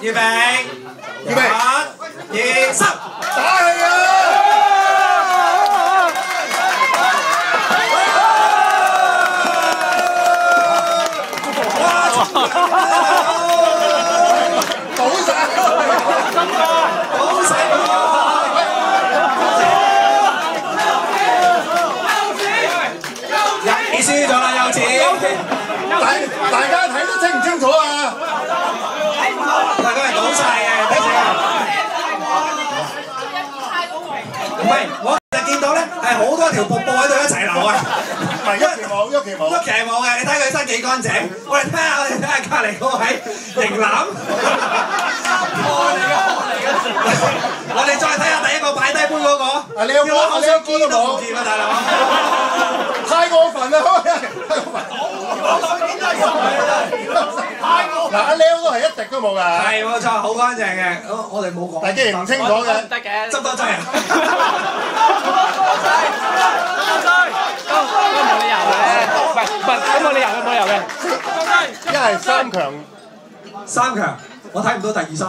預備，1、2、3，打氣啊！倒晒，好死你輸咗啦，幼稚！大家睇得清唔清楚啊？大家係倒晒嘅，睇住。唔係，我就見到咧係好多條瀑布喺度一齊流啊！唔係一期冇，一期係冇嘅，你睇佢身幾乾淨。我哋睇下隔離嗰位型男。我哋再睇下第一個擺低杯嗰個。啊，你有冇？你有見都冇見啊，大佬！太過分啦！太過分！嗱，阿 Leo 都係一滴都冇㗎。係冇錯，好乾淨嘅。我哋冇講。但既然唔清楚嘅，得嘅，執多劑啊！都冇理由嘅，唔係，都冇理由嘅，冇理由嘅。一係三強。3強，我睇唔到第2、3。